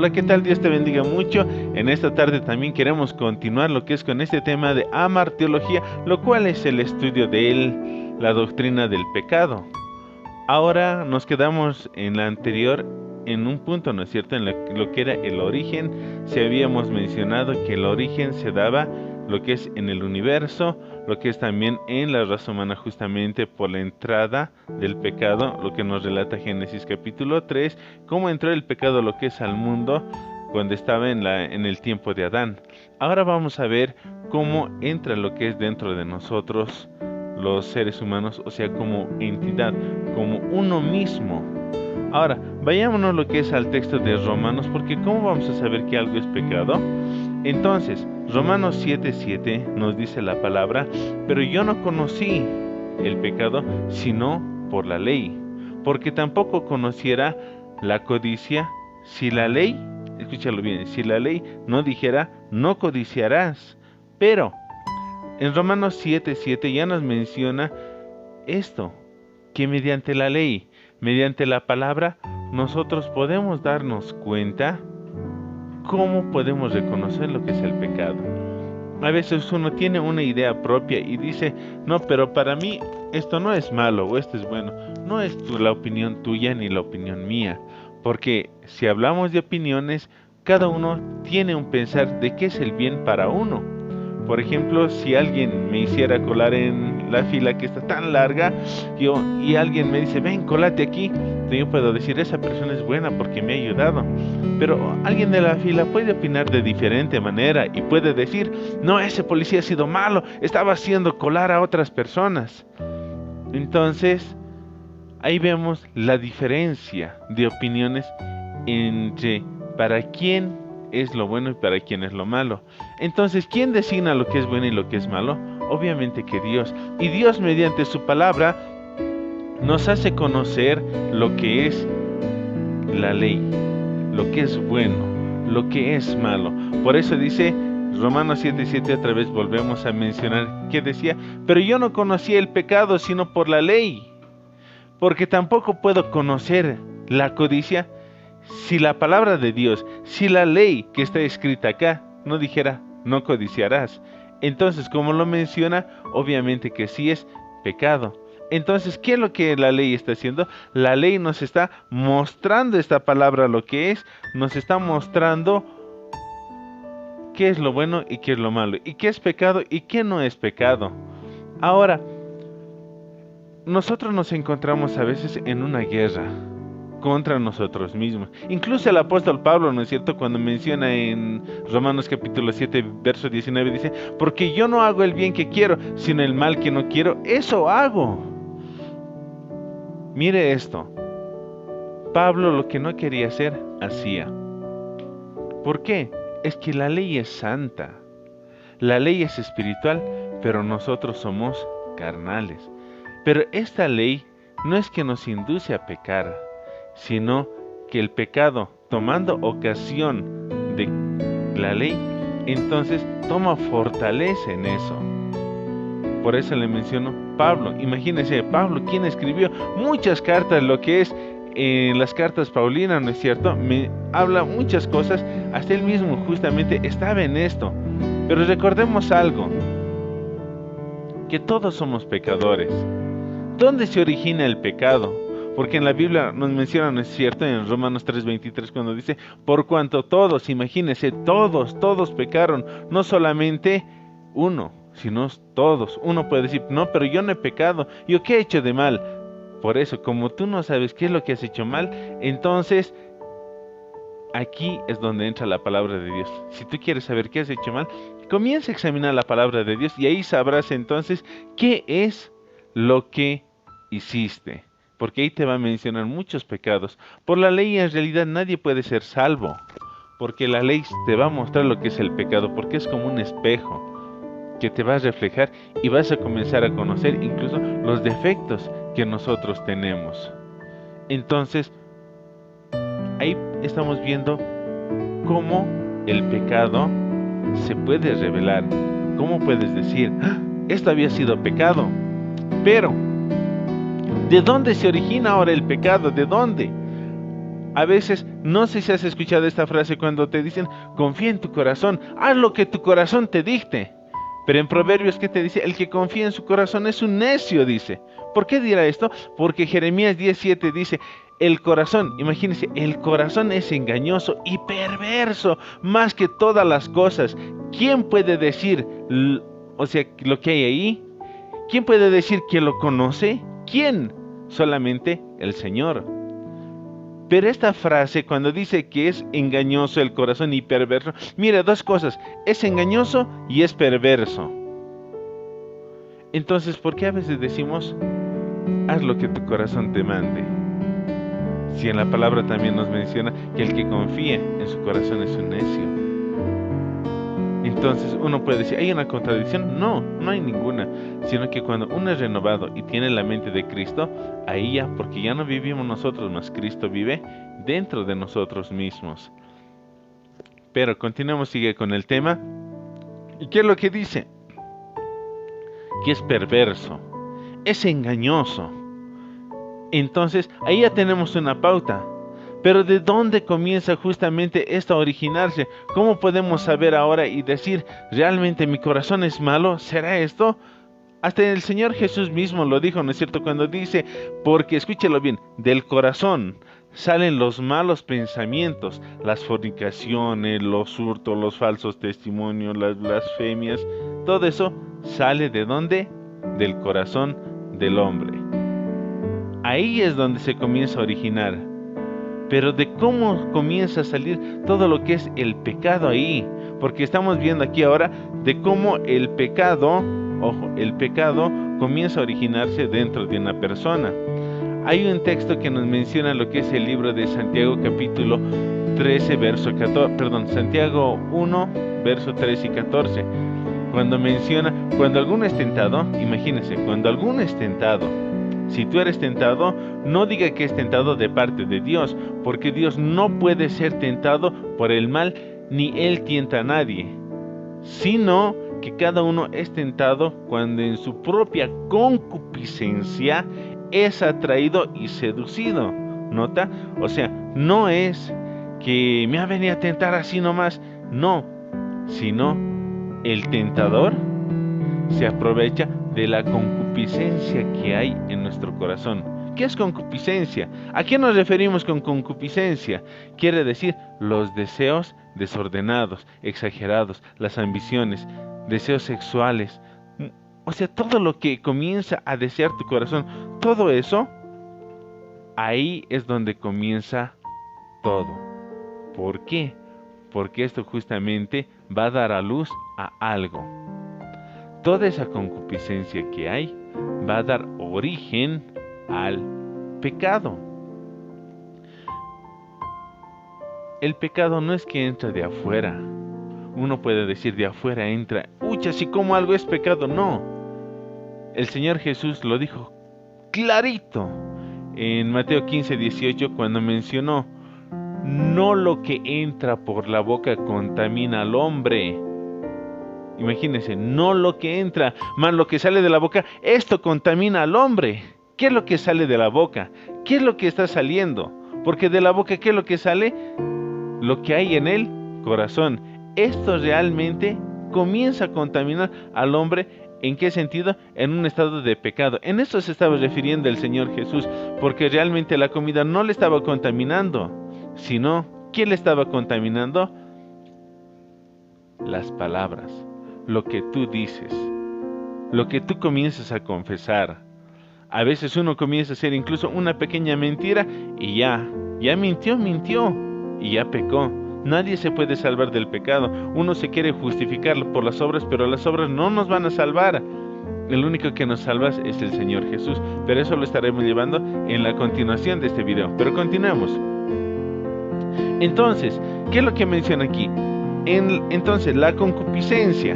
Hola, ¿qué tal? Dios te bendiga mucho. En esta tarde también queremos continuar lo que es con este tema de amartiología, lo cual es el estudio de la doctrina del pecado. Ahora nos quedamos en la anterior, en un punto, ¿no es cierto?, en lo que era el origen. Si habíamos mencionado que el origen se daba lo que es en el universo, lo que es también en la raza humana, justamente por la entrada del pecado, lo que nos relata Génesis capítulo 3, cómo entró el pecado lo que es al mundo cuando estaba en el tiempo de Adán. Ahora vamos a ver cómo entra lo que es dentro de nosotros, los seres humanos, o sea, como entidad, como uno mismo. Ahora, vayámonos lo que es al texto de Romanos, porque ¿cómo vamos a saber que algo es pecado? Entonces, Romanos 7:7 nos dice la palabra: pero yo no conocí el pecado sino por la ley, porque tampoco conociera la codicia si la ley, escúchalo bien, si la ley no dijera no codiciarás. Pero en Romanos 7:7 ya nos menciona esto, que mediante la ley, mediante la palabra, nosotros podemos darnos cuenta cómo podemos reconocer lo que es el pecado. A veces uno tiene una idea propia y dice, no, pero para mí esto no es malo o esto es bueno. No es la opinión tuya ni la opinión mía, porque si hablamos de opiniones, cada uno tiene un pensar de qué es el bien para uno. Por ejemplo, si alguien me hiciera colar en la fila que está tan larga y alguien me dice, ven, colate aquí, yo puedo decir, esa persona es buena porque me ha ayudado. Pero alguien de la fila puede opinar de diferente manera y puede decir, no, ese policía ha sido malo, estaba haciendo colar a otras personas. Entonces, ahí vemos la diferencia de opiniones entre para quién es lo bueno y para quién es lo malo. Entonces, ¿quién designa lo que es bueno y lo que es malo? Obviamente que Dios. Y Dios, mediante su palabra, nos hace conocer lo que es la ley, lo que es bueno, lo que es malo. Por eso dice Romanos 7:7, otra vez volvemos a mencionar que decía, pero yo no conocía el pecado sino por la ley, porque tampoco puedo conocer la codicia si la palabra de Dios, si la ley que está escrita acá no dijera no codiciarás. Entonces, como lo menciona, obviamente que sí es pecado. Entonces, ¿qué es lo que la ley está haciendo? La ley nos está mostrando esta palabra lo que es, nos está mostrando qué es lo bueno y qué es lo malo, y qué es pecado y qué no es pecado. Ahora, nosotros nos encontramos a veces en una guerra contra nosotros mismos. Incluso el apóstol Pablo, ¿no es cierto?, cuando menciona en Romanos capítulo 7, verso 19, dice, porque yo no hago el bien que quiero, sino el mal que no quiero, eso hago. Mire esto, Pablo lo que no quería hacer, hacía. ¿Por qué? Es que la ley es santa, la ley es espiritual, pero nosotros somos carnales. Pero esta ley no es que nos induce a pecar, sino que el pecado, tomando ocasión de la ley, entonces toma fortaleza en eso. Por eso le menciono Pablo. Imagínense, Pablo, quien escribió muchas cartas, lo que es en las cartas paulinas, ¿no es cierto? Me habla muchas cosas, hasta él mismo justamente estaba en esto. Pero recordemos algo, que todos somos pecadores. ¿Dónde se origina el pecado? Porque en la Biblia nos menciona, ¿no es cierto?, en Romanos 3:23, cuando dice, por cuanto todos, imagínense, todos pecaron, no solamente uno, sino todos. Uno puede decir, no, pero yo no he pecado, ¿yo qué he hecho de mal? Por eso, como tú no sabes qué es lo que has hecho mal, entonces aquí es donde entra la palabra de Dios. Si tú quieres saber qué has hecho mal, comienza a examinar la palabra de Dios y ahí sabrás entonces qué es lo que hiciste. Porque ahí te va a mencionar muchos pecados. Por la ley en realidad nadie puede ser salvo, porque la ley te va a mostrar lo que es el pecado, porque es como un espejo que te va a reflejar y vas a comenzar a conocer incluso los defectos que nosotros tenemos. Entonces, ahí estamos viendo cómo el pecado se puede revelar. ¿Cómo puedes decir, esto había sido pecado? Pero ¿de dónde se origina ahora el pecado? ¿De dónde? A veces, no sé si has escuchado esta frase cuando te dicen, confía en tu corazón, haz lo que tu corazón te dicte. Pero en Proverbios, ¿qué te dice? El que confía en su corazón es un necio, dice. ¿Por qué dirá esto? Porque Jeremías 10:7 dice, el corazón, imagínense, el corazón es engañoso y perverso más que todas las cosas. ¿Quién puede decir, lo que hay ahí? ¿Quién puede decir que lo conoce? ¿Quién? Solamente el Señor. Pero esta frase, cuando dice que es engañoso el corazón y perverso, mira, dos cosas, es engañoso y es perverso. Entonces, ¿por qué a veces decimos, haz lo que tu corazón te mande? Si en la palabra también nos menciona que el que confía en su corazón es un necio. Entonces uno puede decir, ¿hay una contradicción? No, no hay ninguna, sino que cuando uno es renovado y tiene la mente de Cristo, ahí ya, porque ya no vivimos nosotros, más Cristo vive dentro de nosotros mismos. Pero continuemos, sigue con el tema. ¿Y qué es lo que dice? Que es perverso, es engañoso. Entonces, ahí ya tenemos una pauta. Pero ¿de dónde comienza justamente esto a originarse? ¿Cómo podemos saber ahora y decir, realmente mi corazón es malo? ¿Será esto? Hasta el Señor Jesús mismo lo dijo, ¿no es cierto? Cuando dice, porque escúchelo bien, del corazón salen los malos pensamientos, las fornicaciones, los hurtos, los falsos testimonios, las blasfemias, todo eso sale ¿de dónde? Del corazón del hombre. Ahí es donde se comienza a originar. Pero de cómo comienza a salir todo lo que es el pecado ahí. Porque estamos viendo aquí ahora de cómo el pecado, ojo, el pecado comienza a originarse dentro de una persona. Hay un texto que nos menciona lo que es el libro de Santiago capítulo 13, verso 14, Santiago 1, verso 13 y 14. Cuando menciona, cuando alguno es tentado, imagínense, cuando alguno es tentado, si tú eres tentado, no diga que es tentado de parte de Dios, porque Dios no puede ser tentado por el mal, ni Él tienta a nadie, sino que cada uno es tentado cuando en su propia concupiscencia es atraído y seducido. ¿Nota? O sea, no es que me ha venido a tentar así nomás, no, sino el tentador se aprovecha de la concupiscencia que hay en nuestro corazón. ¿Qué es concupiscencia? ¿A qué nos referimos con concupiscencia? Quiere decir los deseos desordenados, exagerados, las ambiciones, deseos sexuales. O sea, todo lo que comienza a desear tu corazón, todo eso, ahí es donde comienza todo. ¿Por qué? Porque esto justamente va a dar a luz a algo. Toda esa concupiscencia que hay va a dar origen al pecado. El pecado no es que entra de afuera. Uno puede decir de afuera entra, así como algo es pecado. No. El Señor Jesús lo dijo clarito en Mateo 15:18 cuando mencionó, no lo que entra por la boca contamina al hombre. Imagínense, no lo que entra, más lo que sale de la boca, esto contamina al hombre. ¿Qué es lo que sale de la boca? ¿Qué es lo que está saliendo? Porque de la boca, ¿qué es lo que sale? Lo que hay en el corazón. Esto realmente comienza a contaminar al hombre. ¿En qué sentido? En un estado de pecado. En esto se estaba refiriendo el Señor Jesús, porque realmente la comida no le estaba contaminando, sino, ¿quién le estaba contaminando? Las palabras. Lo que tú dices, lo que tú comienzas a confesar. A veces uno comienza a hacer incluso una pequeña mentira y ya mintió y ya pecó. Nadie se puede salvar del pecado. Uno se quiere justificar por las obras, pero las obras no nos van a salvar. El único que nos salva es el Señor Jesús. Pero eso lo estaremos llevando en la continuación de este video. Pero continuemos. Entonces, ¿qué es lo que menciona aquí? Entonces, la concupiscencia,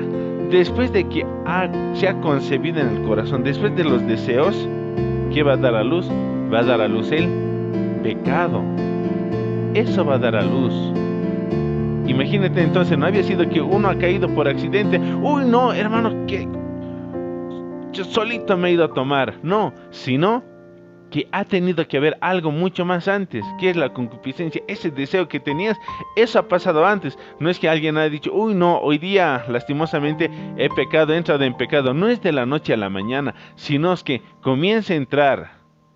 después de que se ha concebido en el corazón, después de los deseos, ¿qué va a dar a luz? Va a dar a luz el pecado. Eso va a dar a luz. Imagínate entonces, no había sido que uno ha caído por accidente. Uy, no, hermano, que yo solito me he ido a tomar. No, sino que ha tenido que haber algo mucho más antes, que es la concupiscencia, ese deseo que tenías, eso ha pasado antes. No es que alguien haya dicho, uy no, hoy día lastimosamente he pecado, he entrado en pecado. No es de la noche a la mañana, sino es que comienza a entrar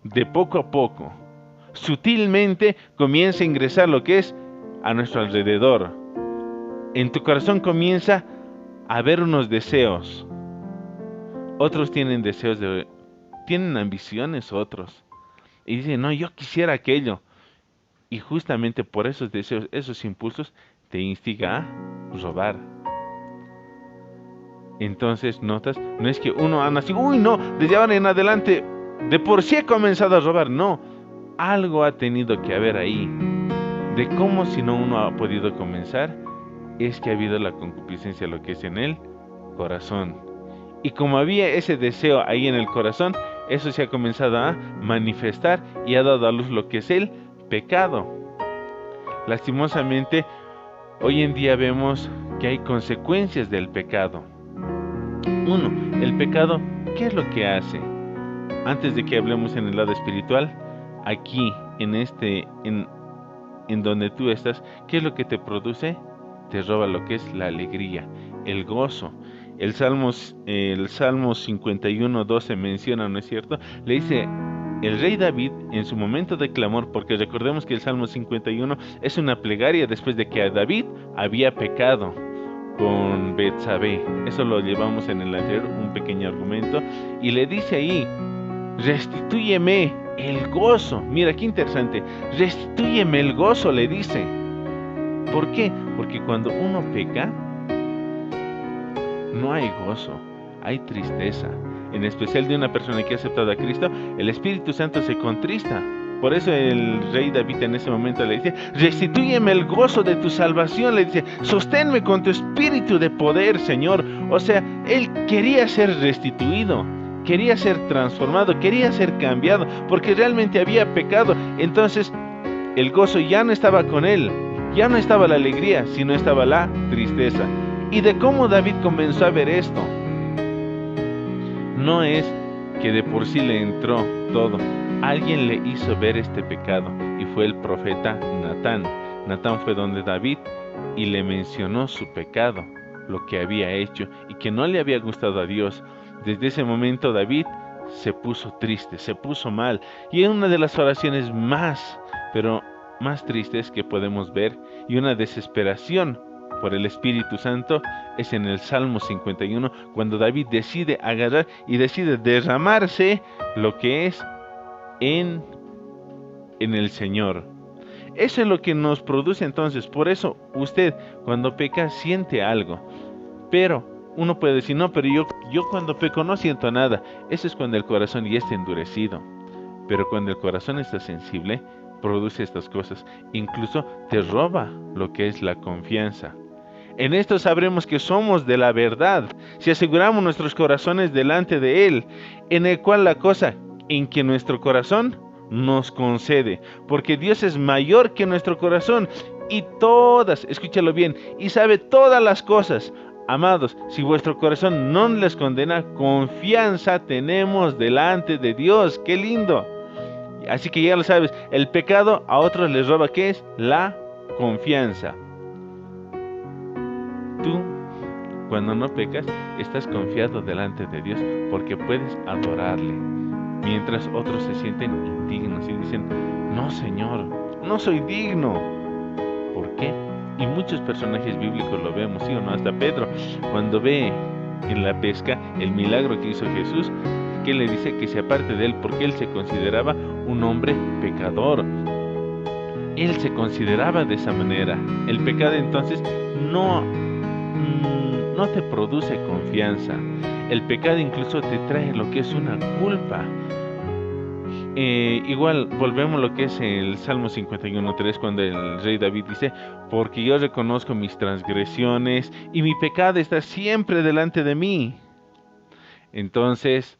de poco a poco, sutilmente comienza a ingresar lo que es a nuestro alrededor. En tu corazón comienza a haber unos deseos. Otros tienen deseos tienen ambiciones otros. Y dicen, no, yo quisiera aquello. Y justamente por esos deseos, esos impulsos, te instiga a robar. Entonces, notas, no es que uno anda así, uy, no, desde ahora en adelante, de por sí he comenzado a robar. No, algo ha tenido que haber ahí. De cómo si no uno ha podido comenzar, es que ha habido la concupiscencia, lo que es en el corazón. Y como había ese deseo ahí en el corazón, eso se ha comenzado a manifestar y ha dado a luz lo que es el pecado. Lastimosamente, hoy en día vemos que hay consecuencias del pecado. Uno, el pecado, ¿qué es lo que hace? Antes de que hablemos en el lado espiritual, aquí, en donde tú estás, ¿qué es lo que te produce? Te roba lo que es la alegría, el gozo. El Salmo 51:12 menciona, ¿no es cierto? Le dice el rey David en su momento de clamor, porque recordemos que el Salmo 51 es una plegaria después de que David había pecado con Betsabé. Eso lo llevamos en el anterior, un pequeño argumento. Y le dice ahí, restitúyeme el gozo. Mira qué interesante, restitúyeme el gozo, le dice. ¿Por qué? Porque cuando uno peca, no hay gozo, hay tristeza. En especial de una persona que ha aceptado a Cristo, el Espíritu Santo se contrista. Por eso el rey David en ese momento le dice, restitúyeme el gozo de tu salvación, le dice, sosténme con tu espíritu de poder, Señor. O sea, él quería ser restituido, quería ser transformado, quería ser cambiado, porque realmente había pecado. Entonces, el gozo ya no estaba con él, ya no estaba la alegría, sino estaba la tristeza. ¿Y de cómo David comenzó a ver esto? No es que de por sí le entró todo. Alguien le hizo ver este pecado y fue el profeta Natán. Natán fue donde David y le mencionó su pecado, lo que había hecho y que no le había gustado a Dios. Desde ese momento David se puso triste, se puso mal. Y en una de las oraciones más tristes que podemos ver y una desesperación por el Espíritu Santo es en el Salmo 51, cuando David decide agarrar y decide derramarse lo que es en el Señor. Eso es lo que nos produce entonces. Por eso usted cuando peca siente algo, pero uno puede decir, no, pero yo cuando peco no siento nada. Eso es cuando el corazón ya está endurecido. Pero cuando el corazón está sensible, produce estas cosas. Incluso te roba lo que es la confianza. En esto sabremos que somos de la verdad, si aseguramos nuestros corazones delante de Él, en el cual la cosa en que nuestro corazón nos concede, porque Dios es mayor que nuestro corazón, y escúchalo bien, y sabe todas las cosas. Amados, si vuestro corazón no les condena, confianza tenemos delante de Dios. ¡Qué lindo! Así que ya lo sabes, el pecado a otros les roba, ¿qué es? La confianza. Tú, cuando no pecas, estás confiado delante de Dios porque puedes adorarle, mientras otros se sienten indignos y dicen, no, Señor, no soy digno. ¿Por qué? Y muchos personajes bíblicos lo vemos, ¿sí o no? Hasta Pedro, cuando ve en la pesca el milagro que hizo Jesús, que le dice que se aparte de él porque él se consideraba un hombre pecador. Él se consideraba de esa manera. El pecado entonces no te produce confianza. El pecado incluso te trae lo que es una culpa. Igual volvemos a lo que es el Salmo 51:3, cuando el rey David dice, porque yo reconozco mis transgresiones y mi pecado está siempre delante de mí. Entonces,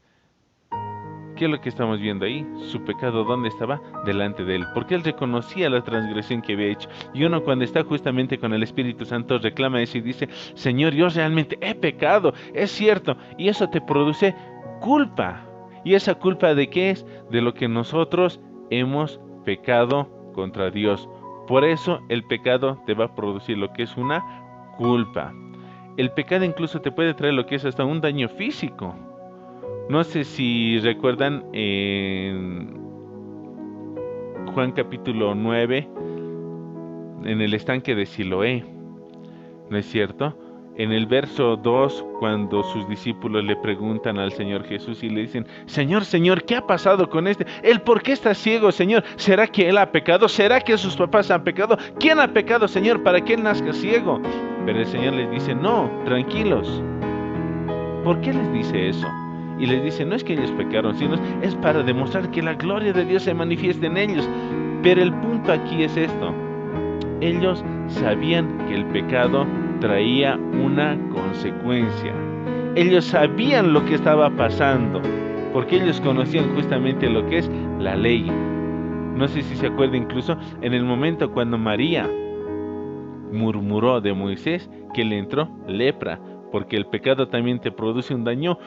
¿qué es lo que estamos viendo ahí? Su pecado, ¿dónde estaba? Delante de él, porque él reconocía la transgresión que había hecho. Y uno cuando está justamente con el Espíritu Santo reclama eso y dice, Señor, yo realmente he pecado, es cierto, y eso te produce culpa. ¿Y esa culpa de qué es? De lo que nosotros hemos pecado contra Dios. Por eso el pecado te va a producir lo que es una culpa. El pecado incluso te puede traer lo que es hasta un daño físico. No sé si recuerdan en Juan capítulo 9, en el estanque de Siloé, ¿no es cierto? En el verso 2, cuando sus discípulos le preguntan al Señor Jesús y le dicen: Señor, Señor, ¿qué ha pasado con este? ¿Él por qué está ciego, Señor? ¿Será que él ha pecado? ¿Será que sus papás han pecado? ¿Quién ha pecado, Señor, para que él nazca ciego? Pero el Señor les dice: no, tranquilos. ¿Por qué les dice eso? Y les dice: no es que ellos pecaron, sino es para demostrar que la gloria de Dios se manifiesta en ellos. Pero el punto aquí es esto: ellos sabían que el pecado traía una consecuencia. Ellos sabían lo que estaba pasando, porque ellos conocían justamente lo que es la ley. No sé si se acuerda incluso en el momento cuando María murmuró de Moisés que le entró lepra, porque el pecado también te produce un daño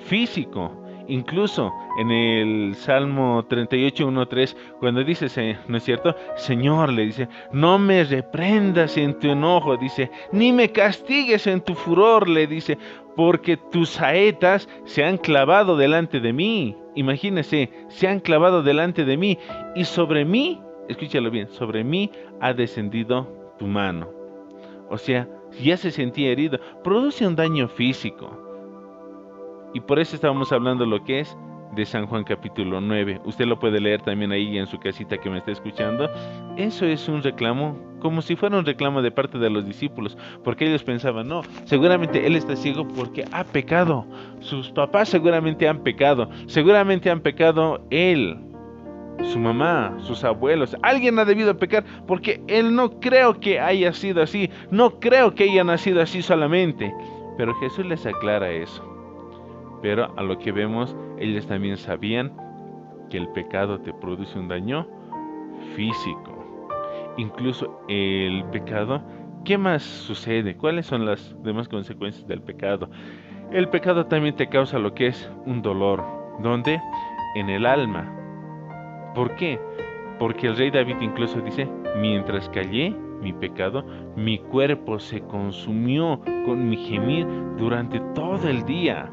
físico. Incluso en el Salmo 38, 1-3, cuando dice, ¿no es cierto? Señor, le dice, no me reprendas en tu enojo, dice, ni me castigues en tu furor, le dice, porque tus saetas se han clavado delante de mí. Imagínese, se han clavado delante de mí, y sobre mí, escúchalo bien, sobre mí ha descendido tu mano. O sea, ya se sentía herido, produce un daño físico. Y por eso estábamos hablando lo que es de San Juan capítulo 9. Usted lo puede leer también ahí en su casita que me está escuchando. Eso es un reclamo, como si fuera un reclamo de parte de los discípulos, porque ellos pensaban, no, seguramente él está ciego porque ha pecado. Sus papás seguramente han pecado él, su mamá, sus abuelos. Alguien ha debido pecar porque él no creo que haya sido así, no creo que haya nacido así solamente. Pero Jesús les aclara eso. Pero a lo que vemos, ellos también sabían que el pecado te produce un daño físico. Incluso el pecado, ¿qué más sucede? ¿Cuáles son las demás consecuencias del pecado? El pecado también te causa lo que es un dolor. ¿Dónde? En el alma. ¿Por qué? Porque el rey David incluso dice, mientras callé mi pecado, mi cuerpo se consumió con mi gemir durante todo el día.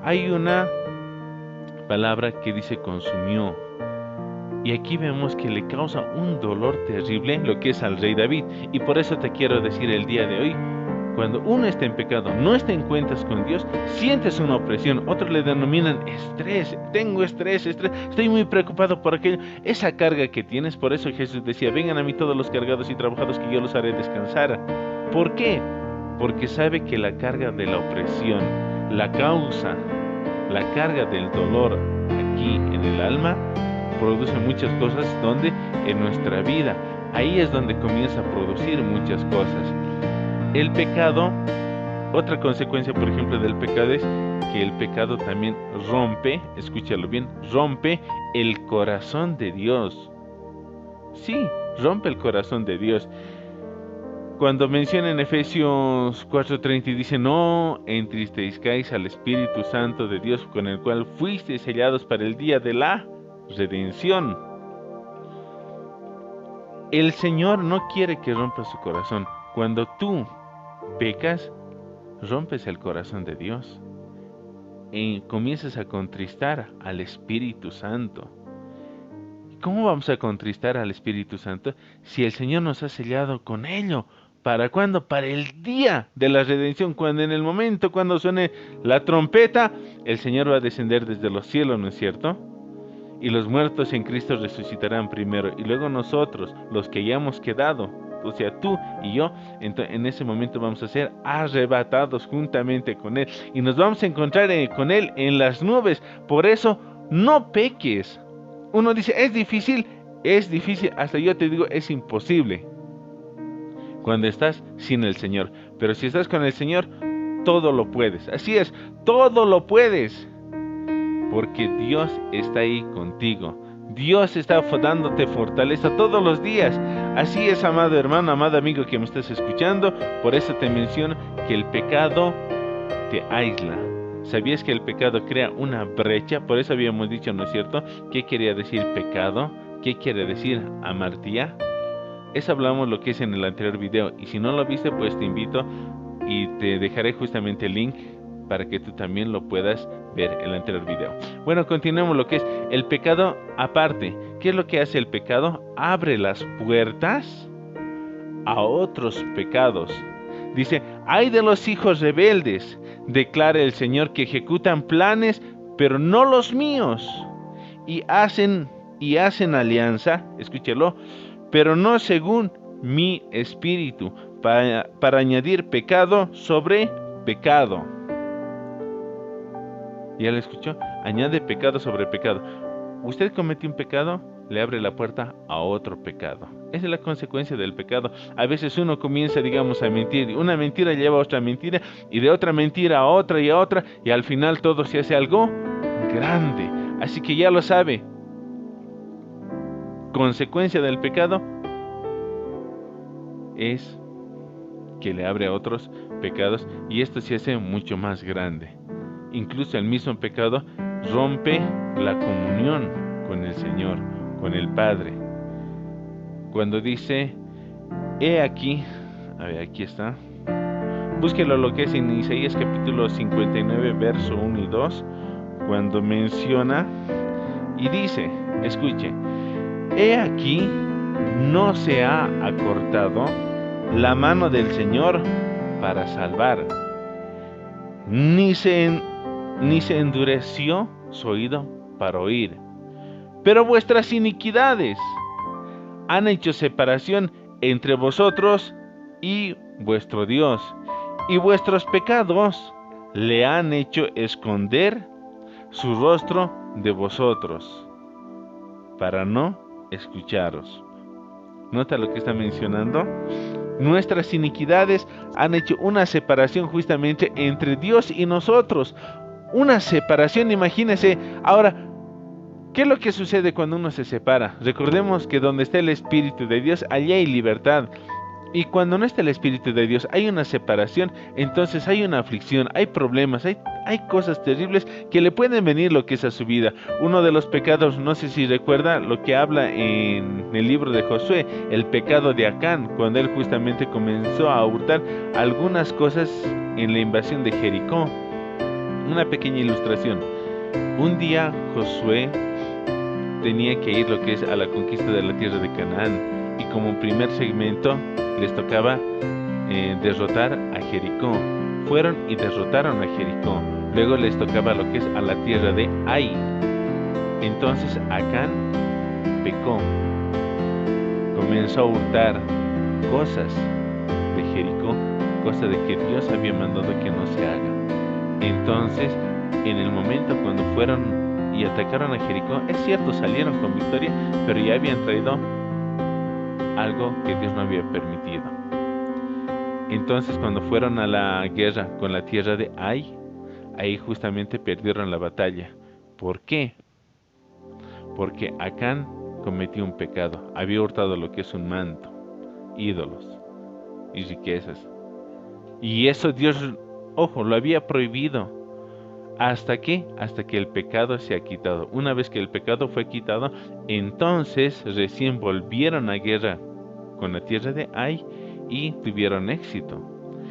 Hay una palabra que dice consumió, y aquí vemos que le causa un dolor terrible lo que es al rey David. Y por eso te quiero decir el día de hoy, cuando uno está en pecado, no está en cuentas con Dios, sientes una opresión. Otros le denominan estrés. Tengo estrés, estoy muy preocupado por aquello. Esa carga que tienes, por eso Jesús decía, vengan a mí todos los cargados y trabajados que yo los haré descansar. ¿Por qué? Porque sabe que la carga de la opresión, la carga del dolor aquí en el alma, produce muchas cosas donde en nuestra vida, ahí es donde comienza a producir muchas cosas. El pecado, otra consecuencia por ejemplo del pecado es que el pecado también rompe, escúchalo bien, rompe el corazón de Dios. Sí, rompe el corazón de Dios. Cuando menciona en Efesios 4:30 y dice, no entristezcáis al Espíritu Santo de Dios, con el cual fuisteis sellados para el día de la redención. El Señor no quiere que rompas su corazón. Cuando tú pecas, rompes el corazón de Dios y comienzas a contristar al Espíritu Santo. ¿Cómo vamos a contristar al Espíritu Santo si el Señor nos ha sellado con ello? ¿Para cuándo? Para el día de la redención, cuando en el momento, cuando suene la trompeta, el Señor va a descender desde los cielos, ¿no es cierto? Y los muertos en Cristo resucitarán primero, y luego nosotros, los que hayamos quedado, o sea, tú y yo, en ese momento vamos a ser arrebatados juntamente con Él, y nos vamos a encontrar con Él en las nubes. Por eso, no peques. Uno dice, es difícil, hasta yo te digo, es imposible cuando estás sin el Señor. Pero si estás con el Señor, todo lo puedes. Así es, todo lo puedes, porque Dios está ahí contigo. Dios está dándote fortaleza todos los días. Así es, amado hermano, amado amigo que me estás escuchando. Por eso te menciono que el pecado te aísla. ¿Sabías que el pecado crea una brecha? Por eso habíamos dicho, ¿no es cierto? ¿Qué quería decir pecado? ¿Qué quiere decir amartía? Eso hablamos lo que es en el anterior video. Y si no lo viste, pues te invito y te dejaré justamente el link para que tú también lo puedas ver el anterior video. Bueno, continuemos lo que es el pecado aparte. ¿Qué es lo que hace el pecado? Abre las puertas a otros pecados. Dice, ay de los hijos rebeldes, declara el Señor, que ejecutan planes, pero no los míos, y hacen alianza, escúchelo, pero no según mi espíritu, para añadir pecado sobre pecado. ¿Ya lo escuchó? Añade pecado sobre pecado. Usted comete un pecado, le abre la puerta a otro pecado. Esa es la consecuencia del pecado. A veces uno comienza, digamos, a mentir. Una mentira lleva a otra mentira, y de otra mentira a otra y a otra, y al final todo se hace algo grande. Así que ya lo sabe. Consecuencia del pecado es que le abre a otros pecados, y esto se hace mucho más grande. Incluso el mismo pecado rompe la comunión con el Señor, con el Padre. Cuando dice, he aquí, a ver, aquí está, búsquelo lo que es en Isaías capítulo 59, verso 1 y 2, cuando menciona y dice, escuche, he aquí, no se ha acortado la mano del Señor para salvar, ni se endureció su oído para oír, pero vuestras iniquidades han hecho separación entre vosotros y vuestro Dios, y vuestros pecados le han hecho esconder su rostro de vosotros, para no escucharos. ¿Nota lo que está mencionando? Nuestras iniquidades han hecho una separación justamente entre Dios y nosotros. Una separación, imagínense. Ahora, ¿qué es lo que sucede cuando uno se separa? Recordemos que donde está el Espíritu de Dios, allí hay libertad. Y cuando no está el Espíritu de Dios, hay una separación, entonces hay una aflicción, hay problemas, hay cosas terribles que le pueden venir lo que es a su vida. Uno de los pecados, no sé si recuerda lo que habla en el libro de Josué, el pecado de Acán, cuando él justamente comenzó a hurtar algunas cosas en la invasión de Jericó. Una pequeña ilustración. Un día Josué tenía que ir lo que es a la conquista de la tierra de Canaán, y como primer segmento les tocaba derrotar a Jericó. Fueron y derrotaron a Jericó. Luego les tocaba lo que es a la tierra de Ai. Entonces Acán pecó, comenzó a hurtar cosas de Jericó, cosas de que Dios había mandado que no se haga. Entonces, en el momento cuando fueron y atacaron a Jericó, es cierto, salieron con victoria, pero ya habían traído algo que Dios no había permitido. Entonces, cuando fueron a la guerra con la tierra de Ai, ahí justamente perdieron la batalla. ¿Por qué? Porque Acán cometió un pecado, había hurtado lo que es un manto, ídolos y riquezas. Y eso Dios, ojo, lo había prohibido. ¿Hasta qué? Hasta que el pecado se ha quitado. Una vez que el pecado fue quitado, entonces recién volvieron a guerra con la tierra de Ai y tuvieron éxito.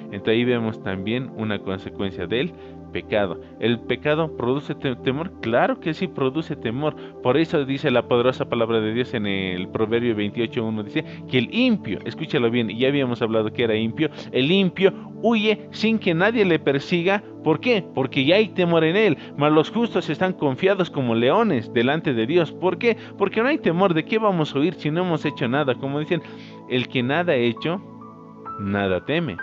Entonces ahí vemos también una consecuencia del pecado. ¿El pecado produce temor? Claro que sí produce temor. Por eso dice la poderosa palabra de Dios en el Proverbio 28:1, dice que el impío, escúchalo bien, y ya habíamos hablado que era impío, el impío huye sin que nadie le persiga. ¿Por qué? Porque ya hay temor en él. Mas los justos están confiados como leones delante de Dios. ¿Por qué? Porque no hay temor. ¿De qué vamos a huir si no hemos hecho nada? Como dicen, el que nada ha hecho, nada teme.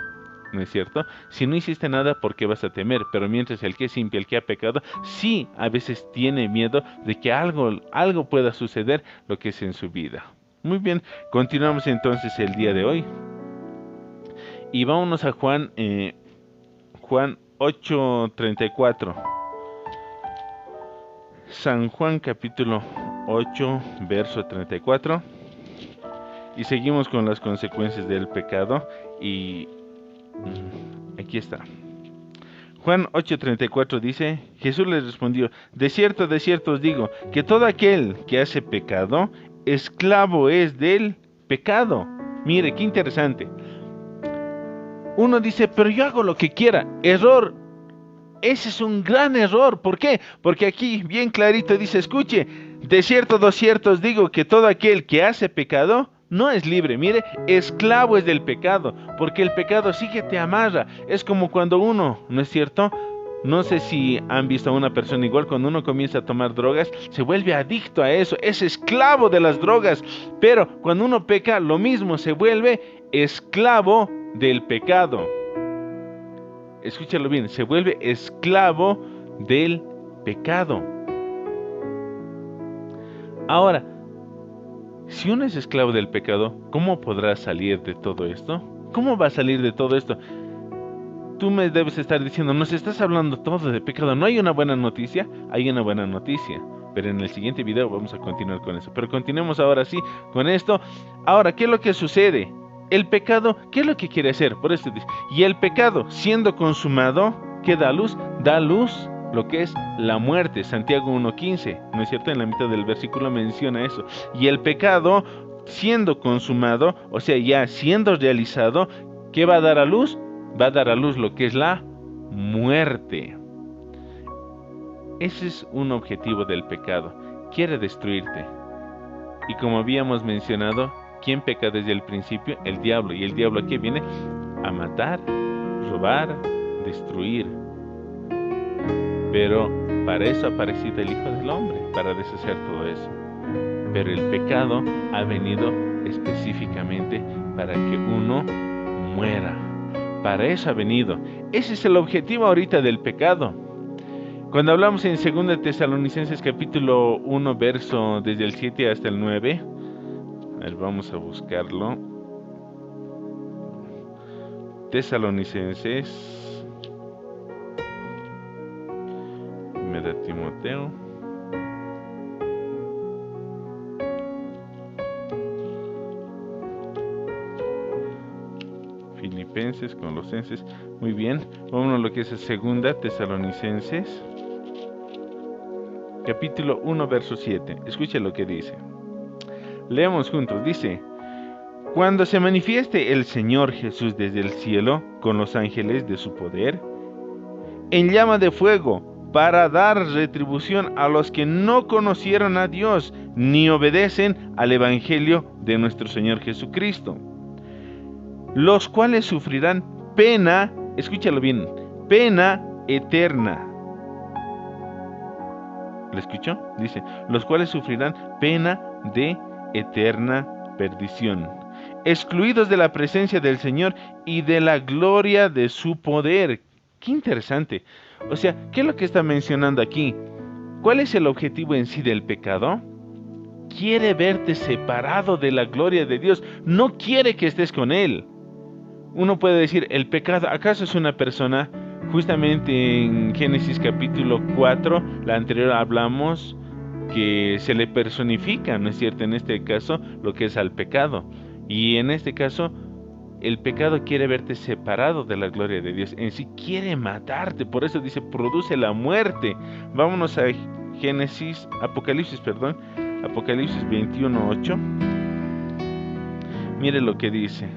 ¿No es cierto? Si no hiciste nada, ¿por qué vas a temer? Pero mientras el que es impío, el que ha pecado, sí a veces tiene miedo de que algo pueda suceder lo que es en su vida. Muy bien, continuamos entonces el día de hoy. Y vámonos a Juan 8:34. San Juan capítulo 8, verso 34. Y seguimos con las consecuencias del pecado. Y aquí está. Juan 8:34 dice, Jesús les respondió, de cierto os digo, que todo aquel que hace pecado, esclavo es del pecado. Mire, qué interesante. Uno dice, pero yo hago lo que quiera. Error. Ese es un gran error. ¿Por qué? Porque aquí bien clarito dice, escuche, de cierto os digo que todo aquel que hace pecado no es libre. Mire, esclavo es del pecado, porque el pecado sí que te amarra. Es como cuando uno, ¿no es cierto? No sé si han visto a una persona igual, cuando uno comienza a tomar drogas, se vuelve adicto a eso, es esclavo de las drogas. Pero cuando uno peca, lo mismo, se vuelve esclavo del pecado. Escúchalo bien, se vuelve esclavo del pecado. Ahora, si uno es esclavo del pecado, ¿cómo podrá salir de todo esto? ¿Cómo va a salir de todo esto? Tú me debes estar diciendo, nos estás hablando todo de pecado. ¿No hay una buena noticia? Hay una buena noticia. Pero en el siguiente video vamos a continuar con eso. Pero continuemos ahora sí con esto. Ahora, ¿qué es lo que sucede? El pecado, ¿qué es lo que quiere hacer? Por eso dice, y el pecado, siendo consumado, ¿qué da luz? Da luz lo que es la muerte. Santiago 1:15, ¿no es cierto? En la mitad del versículo menciona eso. Y el pecado, siendo consumado, o sea, ya siendo realizado, ¿qué va a dar a luz? Va a dar a luz lo que es la muerte. Ese es un objetivo del pecado. Quiere destruirte. Y como habíamos mencionado, ¿quién peca desde el principio? El diablo. ¿Y el diablo a qué viene? A matar, robar, destruir. Pero para eso ha aparecido el Hijo del Hombre, para deshacer todo eso. Pero el pecado ha venido específicamente para que uno muera. Para eso ha venido. Ese es el objetivo ahorita del pecado. Cuando hablamos en 2 Tesalonicenses capítulo 1, verso desde el 7 hasta el 9, a ver, vamos a buscarlo. Tesalonicenses, me da Timoteo. Filipenses, Colosenses, muy bien. Vámonos a lo que es 2 Tesalonicenses, capítulo 1, verso 7. Escuche lo que dice. Leamos juntos, dice, cuando se manifieste el Señor Jesús desde el cielo con los ángeles de su poder, en llama de fuego, para dar retribución a los que no conocieron a Dios, ni obedecen al Evangelio de nuestro Señor Jesucristo, los cuales sufrirán pena, escúchalo bien, pena eterna. ¿Lo escuchó? Dice, los cuales sufrirán pena de eterna perdición, excluidos de la presencia del Señor y de la gloria de su poder. Qué interesante. O sea, ¿qué es lo que está mencionando aquí? ¿Cuál es el objetivo en sí del pecado? Quiere verte separado de la gloria de Dios. No quiere que estés con Él. Uno puede decir, el pecado, ¿acaso es una persona? Justamente en Génesis capítulo 4, la anterior hablamos que se le personifica, ¿no es cierto? En este caso, lo que es al pecado. Y en este caso, el pecado quiere verte separado de la gloria de Dios. En sí quiere matarte. Por eso dice, produce la muerte. Vámonos a Apocalipsis 21:8. Mire lo que dice.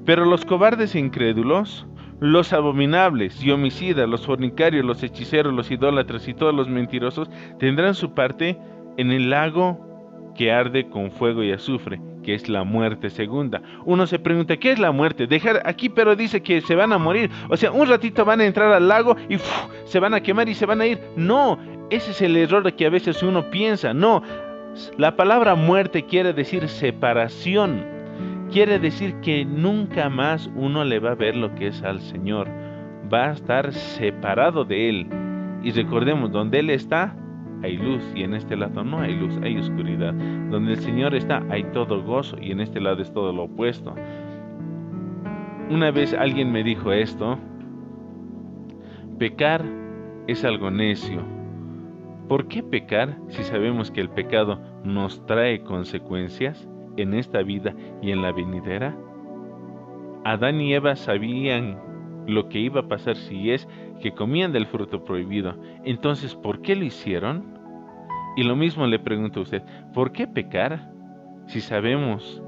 Pero los cobardes e incrédulos, los abominables y homicidas, los fornicarios, los hechiceros, los idólatras y todos los mentirosos tendrán su parte en el lago que arde con fuego y azufre, que es la muerte segunda. Uno se pregunta, ¿qué es la muerte? Dejar aquí, pero dice que se van a morir. O sea, un ratito van a entrar al lago y se van a quemar y se van a ir. No, ese es el error que a veces uno piensa. No, la palabra muerte quiere decir separación. Quiere decir que nunca más uno le va a ver lo que es al Señor. Va a estar separado de Él. Y recordemos, donde Él está, hay luz. Y en este lado no hay luz, hay oscuridad. Donde el Señor está, hay todo gozo. Y en este lado es todo lo opuesto. Una vez alguien me dijo esto: pecar es algo necio. ¿Por qué pecar si sabemos que el pecado nos trae consecuencias en esta vida y en la venidera? Adán y Eva sabían lo que iba a pasar si es que comían del fruto prohibido. Entonces, ¿por qué lo hicieron? Y lo mismo le pregunto a usted, ¿por qué pecar si sabemos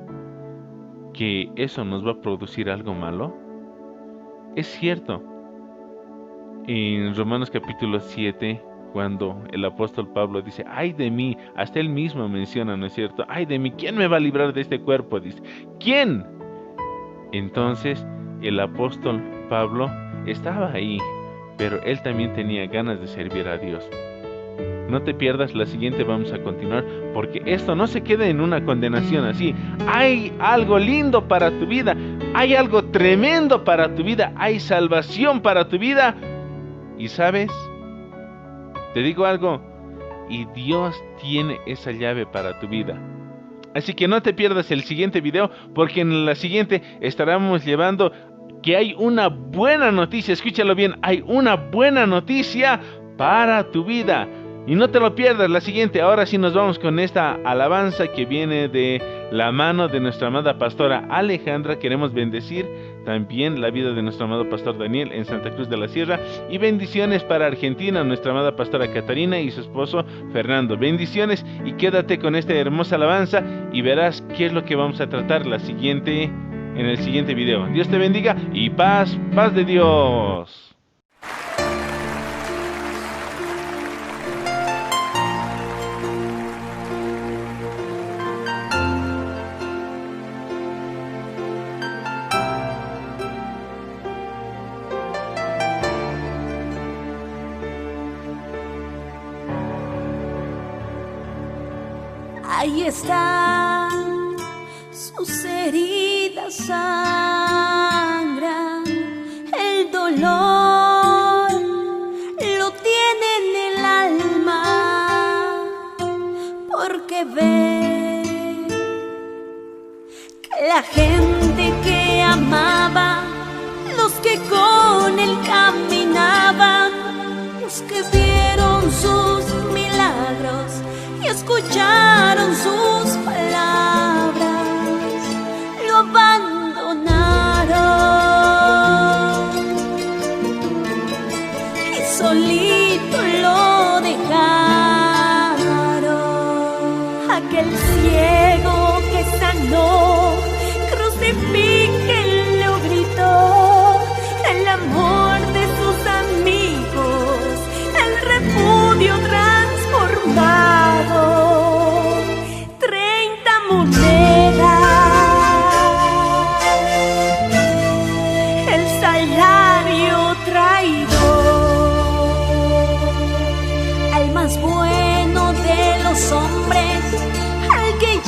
que eso nos va a producir algo malo? Es cierto, en Romanos capítulo 7, cuando el apóstol Pablo dice, ay de mí, hasta él mismo menciona, ¿no es cierto? Ay de mí, ¿quién me va a librar de este cuerpo? Dice, ¿quién? Entonces, el apóstol Pablo estaba ahí, pero él también tenía ganas de servir a Dios. No te pierdas la siguiente, vamos a continuar, porque esto no se queda en una condenación así. Hay algo lindo para tu vida, hay algo tremendo para tu vida, hay salvación para tu vida. Y ¿sabes? Te digo algo, y Dios tiene esa llave para tu vida. Así que no te pierdas el siguiente video, porque en la siguiente estaremos llevando que hay una buena noticia. Escúchalo bien, hay una buena noticia para tu vida. Y no te lo pierdas la siguiente. Ahora sí nos vamos con esta alabanza que viene de la mano de nuestra amada pastora Alejandra. Queremos bendecir también la vida de nuestro amado pastor Daniel en Santa Cruz de la Sierra. Y bendiciones para Argentina, nuestra amada pastora Catarina y su esposo Fernando. Bendiciones y quédate con esta hermosa alabanza y verás qué es lo que vamos a tratar en el siguiente video. Dios te bendiga y paz de Dios. Ahí están sus heridas, sangran, el dolor lo tiene en el alma, porque ve que la gente que amaba, los que con él caminaban, los que vieron sus milagros y escucharon sus palabras, lo abandonaron y solito lo dejaron. Aquel ciego que sanó, crucifíquenlo, gritó, el amor de sus amigos, el repudio transformado. 30 monedas, el salario traidor, al más bueno de los hombres, al que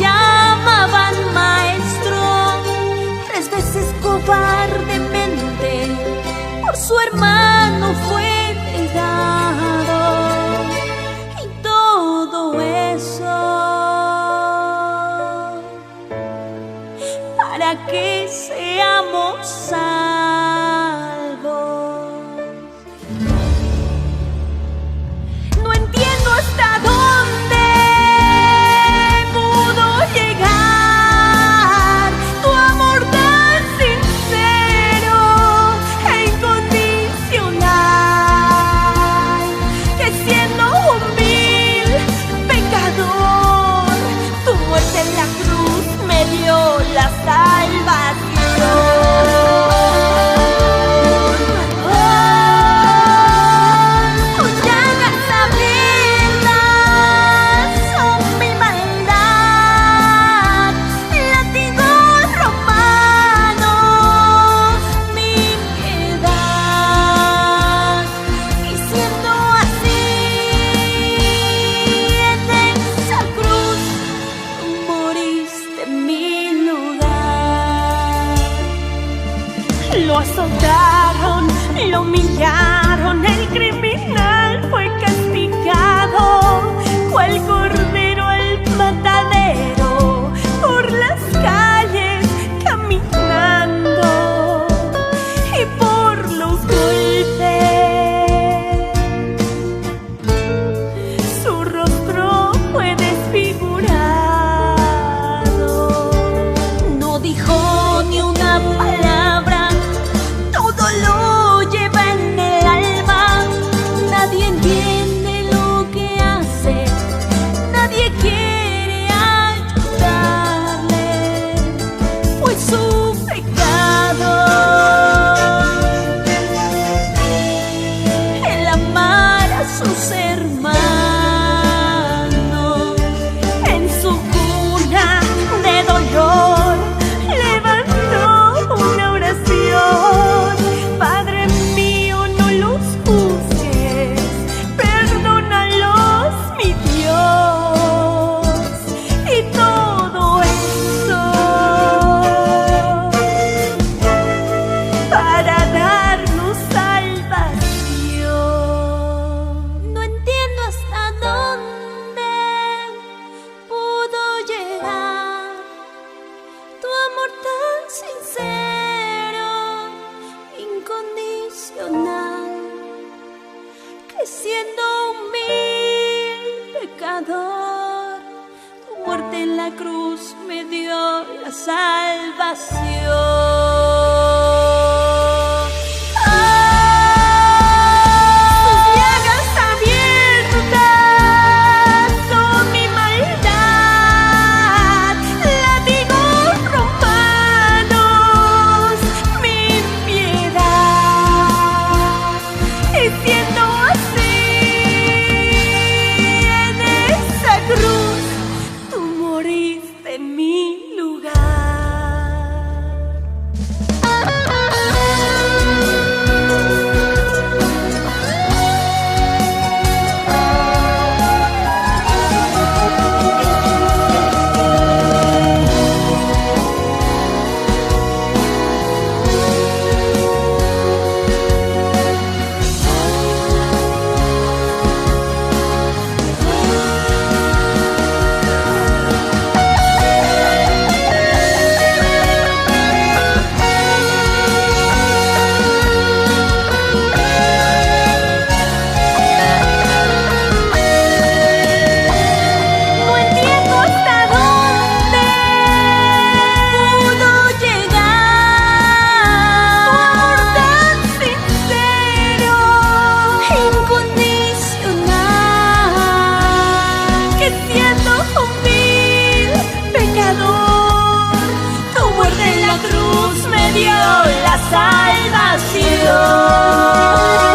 la cruz me dio la salvación. Sus llagas abiertas son mi maldad, látigos romanos, mi impiedad. Y siendo así, en esa cruz tú moriste en mi lugar. No entiendo hasta dónde pudo llegar tu amor tan sincero, incondicional, que siendo un vil pecador, tu muerte en la cruz me dio la salvación.